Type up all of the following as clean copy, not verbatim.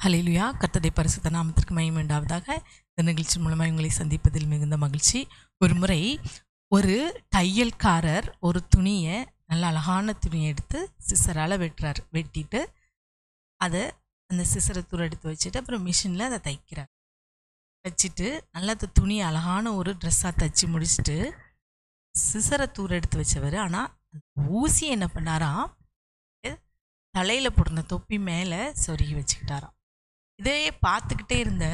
ஹல்லேலூயா. கர்த்தருடைய பரிசுத்த நாமத்திற்கு மகிமை உண்டாவதாக. இந்த நிகழ்ச்சி மூலமாக உங்களை சந்திப்பதில் மிகுந்த மகிழ்ச்சி. ஒரு முறை ஒரு தையல்காரர் ஒரு துணியை, நல்ல அழகான துணியை எடுத்து சிசரால் வெட்டிட்டு அதை அந்த சிசரை தூர எடுத்து வச்சுட்டு அப்புறம் மிஷினில் அதை தைக்கிறார். தைச்சிட்டு நல்லா அந்த துணியை அழகான ஒரு ட்ரெஸ்ஸாக தைச்சி முடிச்சுட்டு சிசரை தூர எடுத்து வச்சவர், ஆனால் ஊசி என்ன பண்ணாராம், தலையில் போட்டிருந்த தொப்பி மேலே சொருகி வச்சுக்கிட்டாராம். இதையே பார்த்துக்கிட்டே இருந்த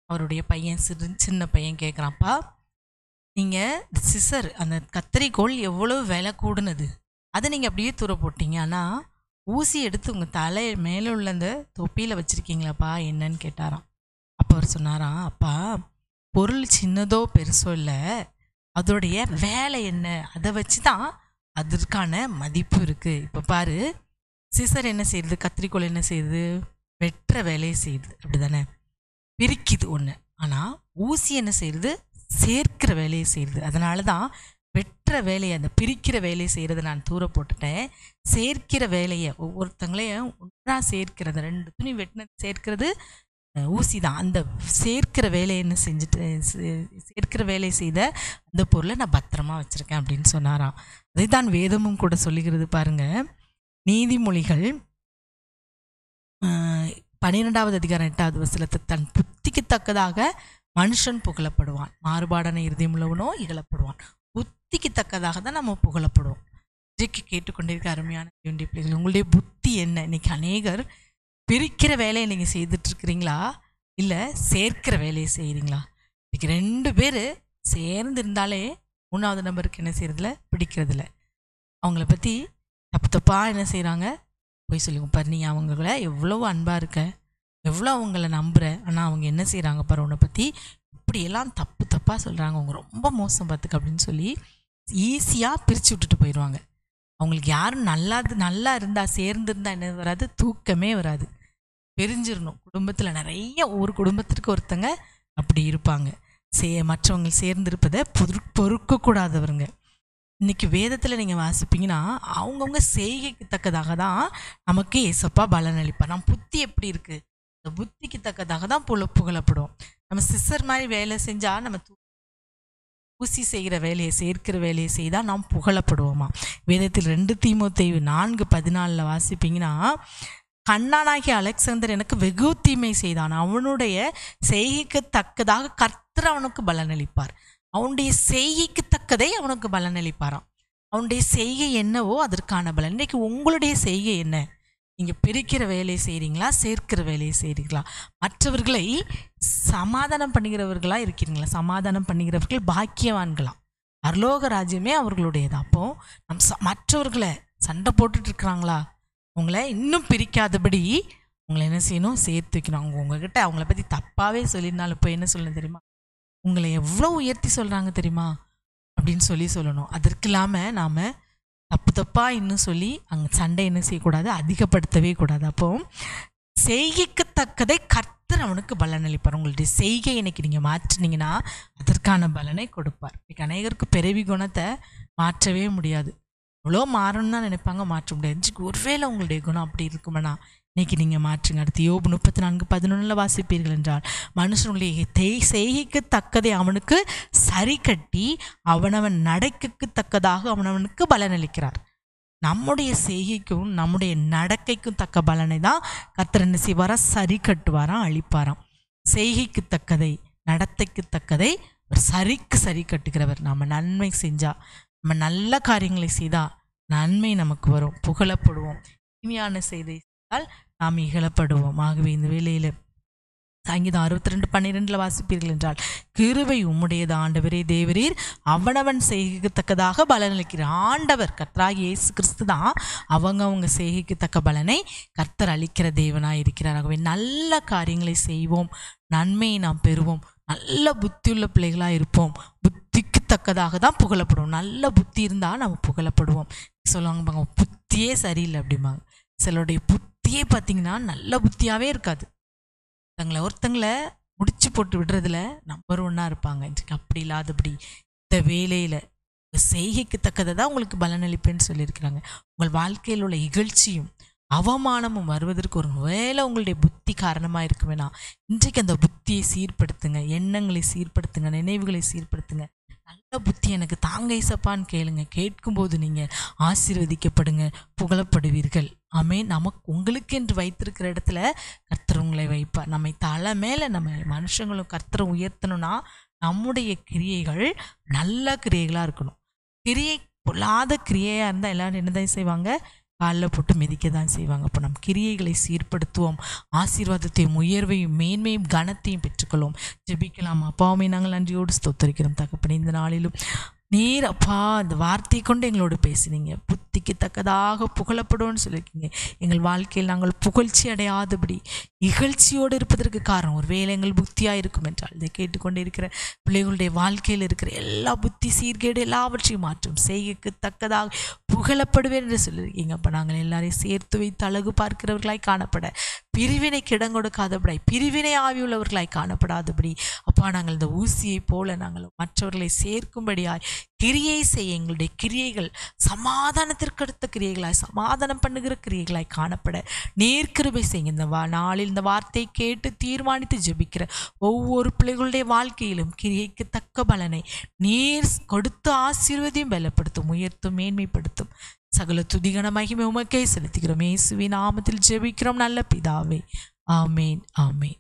அவருடைய பையன், சின்ன பையன் கேட்குறான்ப்பா, நீங்கள் சிசர் அந்த கத்தரிக்கோள் எவ்வளோ விலை கூடுனது, அதை நீங்கள் அப்படியே தூர போட்டீங்க, ஆனால் ஊசி எடுத்து உங்கள் தலை மேலே உள்ள அந்த தொப்பியில் வச்சுருக்கீங்களாப்பா என்னன்னு கேட்டாராம். அப்போ அவர் சொன்னாராம், அப்பா பொருள் சின்னதோ பெருசோ இல்லை, அதோடைய வேலை என்ன, அதை வச்சு தான் அதற்கான மதிப்பு இருக்குது. இப்போ பாரு, சிசர் என்ன செய்யுது, கத்திரிக்கோள் என்ன செய்யுது, வெட்டுற வேலையை செய்யுது, அப்படி தானே, பிரிக்குது ஒன்று. ஆனால் ஊசி என்ன செய்யுது, சேர்க்கிற வேலையை செய்யுது. அதனால தான் வெட்டுற வேலையை, அந்த பிரிக்கிற வேலையை செய்கிறத நான் தூர போட்டுட்டேன். சேர்க்கிற வேலையை, ஒவ்வொருத்தங்களையும் ஒன்றா சேர்க்கிறது, ரெண்டு துணி வெட்டின சேர்க்கிறது ஊசி தான். அந்த சேர்க்கிற வேலையை என்ன செஞ்சுட்டு, சேர்க்கிற வேலையை செய்த அந்த பொருளை நான் பத்திரமா வச்சுருக்கேன் அப்படின்னு சொன்னாராம். அதை தான் வேதமும் கூட சொல்லுகிறது பாருங்க. நீதிமொழிகள் 12வது அதிகாரம் 8வது வசனத்தை, தன் புத்திக்கு தக்கதாக மனுஷன் புகழப்படுவான், மாறுபாடான இருதயம் உள்ளவனோ இகழப்படுவான். புத்திக்கு தக்கதாக தான் நம்ம புகழப்படுவோம். இன்றைக்கு கேட்டுக்கொண்டிருக்க அருமையான பிள்ளைகள், உங்களுடைய புத்தி என்ன? இன்னைக்கு அநேகர் பிரிக்கிற வேலையை நீங்கள் செய்துட்ருக்கிறீங்களா, இல்லை சேர்க்கிற வேலையை செய்கிறீங்களா? இன்னைக்கு 2 பேர் சேர்ந்து இருந்தாலே 3வது நம்பருக்கு என்ன செய்கிறதில்ல, பிடிக்கிறதில்ல. அவங்கள பற்றி தப்பு தப்பாக என்ன செய்கிறாங்க, போய் சொல்லுங்க பாரு, நீ அவங்கள எவ்வளோ அன்பாக இருக்க, எவ்வளோ அவங்கள நம்புகிற, ஆனால் அவங்க என்ன செய்கிறாங்க பாரு, உன்னை பற்றி இப்படியெல்லாம் தப்பு தப்பாக சொல்கிறாங்க, அவங்க ரொம்ப மோசம் பார்த்துக்க அப்படின்னு சொல்லி ஈஸியாக பிரித்து விட்டுட்டு போயிடுவாங்க. அவங்களுக்கு யாரும் நல்லா இருந்தால், சேர்ந்து இருந்தால் என்ன வராது, தூக்கமே வராது, பிரிஞ்சிடணும். குடும்பத்தில் நிறைய, ஒரு குடும்பத்திற்கு ஒருத்தங்க அப்படி இருப்பாங்க, மற்றவங்க சேர்ந்திருப்பதை பொறுக்கக்கூடாதவருங்க. இன்றைக்கி வேதத்தில் நீங்கள் வாசிப்பீங்கன்னா, அவங்கவுங்க செய்கைக்கு தக்கதாக தான் நமக்கு ஏசப்பா பலன் அளிப்பார். நம்ம புத்தி எப்படி இருக்குது, அந்த புத்திக்கு தக்கதாக தான் புகழப்படும். நம்ம சிஸ்டர் மாதிரி வேலை செஞ்சால், நம்ம ஊசி செய்கிற வேலையை, சேர்க்கிற வேலையை செய்தால் நாம் புகழப்படுவோமா. வேதத்தில் 2 தீமோத்தேயு 4:14 வாசிப்பீங்கன்னா, கண்ணானாகிய அலெக்சாந்தர் எனக்கு வெகு தீமை செய்தான், அவனுடைய செய்கைக்கு தக்கதாக கர்த்தர் அவனுக்கு பலன் அளிப்பார். அவனுடைய செய்கைக்கு தக்கதை அவனுக்கு பலன் அளிப்பாராம். அவனுடைய செய்கை என்னவோ அதற்கான பலன். இன்றைக்கு உங்களுடைய செய்கை என்ன? நீங்கள் பிரிக்கிற வேலையை செய்கிறீங்களா, சேர்க்கிற வேலையை செய்கிறீங்களா? மற்றவர்களை சமாதானம் பண்ணுகிறவர்களாக இருக்கிறீங்களா? சமாதானம் பண்ணுகிறவர்கள் பாக்கியவான்களாம், பரலோக ராஜ்யமே அவர்களுடையது. அப்போது மற்றவர்களை சண்டை போட்டுட்டு இருக்கிறாங்களா, உங்களை இன்னும் பிரிக்காதபடி உங்களை என்ன செய்யணும், சேர்த்து வைக்கணும். உங்ககிட்ட அவங்கள பற்றி தப்பாகவே சொல்லியிருந்தாலும் இப்போ என்ன சொல்லணும் தெரியுமா, உங்களை எவ்வளோ உயர்த்தி சொல்கிறாங்க தெரியுமா அப்படின்னு சொல்லணும். அதற்கு இல்லாமல் நாம் தப்பாக இன்னும் சொல்லி அங்கே சண்டை என்ன செய்யக்கூடாது, அதிகப்படுத்தவே கூடாது. அப்போ செய்கைக்கு தக்கதை கர்த்தர் அவனுக்கு பலன் அளிப்பார். உங்களுடைய செய்கை இன்னைக்கு நீங்கள் மாற்றினீங்கன்னா அதற்கான பலனை கொடுப்பார். இன்னைக்கு அநேகருக்கு பிறவி குணத்தை மாற்றவே முடியாது, எவ்வளோ மாறணும்னு தான் நினைப்பாங்க, மாற்ற முடியாது. ஒருவேளை உங்களுடைய குணம் அப்படி இருக்குமானா இன்றைக்கி நீங்கள் மாற்றுங்க. அடுத்து யோபு 34:11 வாசிப்பீர்கள் என்றால், மனுஷனுடைய செய்கைக்கு தக்கதை அவனுக்கு சரி கட்டி அவனவன் நடக்கைக்கு தக்கதாக அவனவனுக்கு பலனளிக்கிறார். நம்முடைய செய்கைக்கும் நம்முடைய நடக்கைக்கும் தக்க பலனை தான் கர்த்தர் என்ன செய்வாரா, சரி கட்டுவாராம், அளிப்பாராம். செய்கைக்கு தக்கதை, நடத்தைக்கு தக்கதை ஒரு சரிக்கு சரி கட்டுகிறவர். நம்ம நன்மை செஞ்சால், நம்ம நல்ல காரியங்களை செய்தால் நன்மை நமக்கு வரும், புகழப்படுவோம். இனிமையான செய்தி நாம் இகழப்படுவோம். ஆகவே இந்த வேளையில் சங்கீதம் 62:12 வாசிப்பீர்கள் என்றால், கிருபை உம்முடையது ஆண்டவரே தேவரீர், அவனவன் செய்கைக்குத்தக்கதாக பலனளிக்கிறார். ஆண்டவர் கர்த்தராகிய இயேசு கிறிஸ்து தான் அவங்க செய்கைக்கு தக்க பலனை கர்த்தர் அளிக்கிற தேவனாக இருக்கிறார். ஆகவே நல்ல காரியங்களை செய்வோம், நன்மையை நாம் பெறுவோம், நல்ல புத்தியுள்ள பிள்ளைகளாக இருப்போம், புத்திக்கு தக்கதாக தான் புகழப்படுவோம். நல்ல புத்தி இருந்தால் நம்ம புகழப்படுவோம். சொல்லுவாங்க புத்தியே சரியில்லை அப்படிம்பாங்க. சிலருடைய புத்தியே பார்த்திங்கன்னா நல்ல புத்தியாகவே இருக்காது, ஒருத்தங்களை முடிச்சு போட்டு விடுறதுல நம்பர் 1 இருப்பாங்க. இன்றைக்கு அப்படி இல்லாதபடி இந்த வேலையில் செய்கைக்கு தக்கதை தான் உங்களுக்கு பலனளிப்பேன்னு சொல்லியிருக்கிறாங்க. உங்கள் வாழ்க்கையில் உள்ள இகழ்ச்சியும் அவமானமும் வருவதற்கு ஒரு வேளை உங்களுடைய புத்தி காரணமாக இருக்குமேனா, இன்றைக்கு அந்த புத்தியை சீர்படுத்துங்க, எண்ணங்களை சீர்படுத்துங்க, நினைவுகளை சீர்படுத்துங்க. நல்ல புத்தி எனக்கு தாங்க இசப்பான்னு கேளுங்க. கேட்கும்போது நீங்கள் ஆசீர்வதிக்கப்படுங்க, புகழப்படுவீர்கள். ஆமென். நமக்கு உங்களுக்கென்று வைத்திருக்கிற இடத்துல கர்த்தர் உங்களை வைப்பார். நம்மை தலை மேலே நம்ம மனுஷங்களும் கர்த்தரை உயர்த்தணும்னா நம்முடைய கிரியைகள் நல்ல கிரியைகளாக இருக்கணும். கிரியை பொல்லாத கிரியையாக இருந்தால் எல்லாரும் என்னதான் செய்வாங்க? காலில் போட்டு மிதிக்க தான் செய்வாங்க. அப்போ நம் கிரியைகளை சீர்படுத்துவோம். ஆசீர்வாதத்தையும் உயர்வையும் மேன்மையும் கனத்தையும் பெற்றுக்கொள்வோம். ஜெபிக்கலாம். அப்பாவுமே நாங்கள் நன்றியோடு ஸ்தோத்தரிக்கிறோம் தகப்பனே. இந்த நாளிலும் நீர் அப்பா இந்த வார்த்தையை கொண்டு எங்களோடு பேசினீங்க. புத்திக்கு தக்கதாக புகழப்படுவோன்னு சொல்லியிருக்கீங்க. எங்கள் வாழ்க்கையில் நாங்கள் புகழ்ச்சி அடையாதபடி இகழ்ச்சியோடு இருப்பதற்கு காரணம் ஒருவேளை எங்கள் புத்தியாக இருக்கும் என்றால், இதை கேட்டுக்கொண்டு இருக்கிற பிள்ளைகளுடைய வாழ்க்கையில் இருக்கிற எல்லா புத்தி சீர்கேடு எல்லாவற்றையும் மாற்றும். செய்கைக்கு தக்கதாக புகழப்படுவேன் என்று சொல்லியிருக்கீங்க. அப்போ நாங்கள் எல்லாரையும் சேர்த்து வைத்து அழகு பார்க்கிறவர்களாய் காணப்பட, பிரிவினைக்கு இடம் கொடுக்காதபடி, பிரிவினை ஆவியுள்ளவர்களாய் காணப்படாதபடி அப்பா நாங்கள் இந்த ஊசியை போல நாங்கள் மற்றவர்களை சேர்க்கும்படியாய் கிரியை செய்ய, எங்களுடைய கிரியைகள் சமாதானத்திற்கு அடுத்த கிரியைகளாய், சமாதானம் பண்ணுகிற கிரியைகளாய் காணப்பட நீர் கிருபை செய்யுங்க. இந்த நாளில் இந்த வார்த்தையை கேட்டு தீர்மானித்து ஜெபிக்கிற ஒவ்வொரு பிள்ளைகளுடைய வாழ்க்கையிலும் கிரியைக்கு தக்க பலனை நீர் கொடுத்து ஆசீர்வதியும் பலப்படுத்தும், உயர்த்தும், மேன்மைப்படுத்தும். சகல துதிகன மகிமை உமக்கே செலுத்துகிறோம். இயேசுவின் நாமத்தில் ஜெபிக்கிறோம் நல்ல பிதாவே. ஆமேன், ஆமேன்.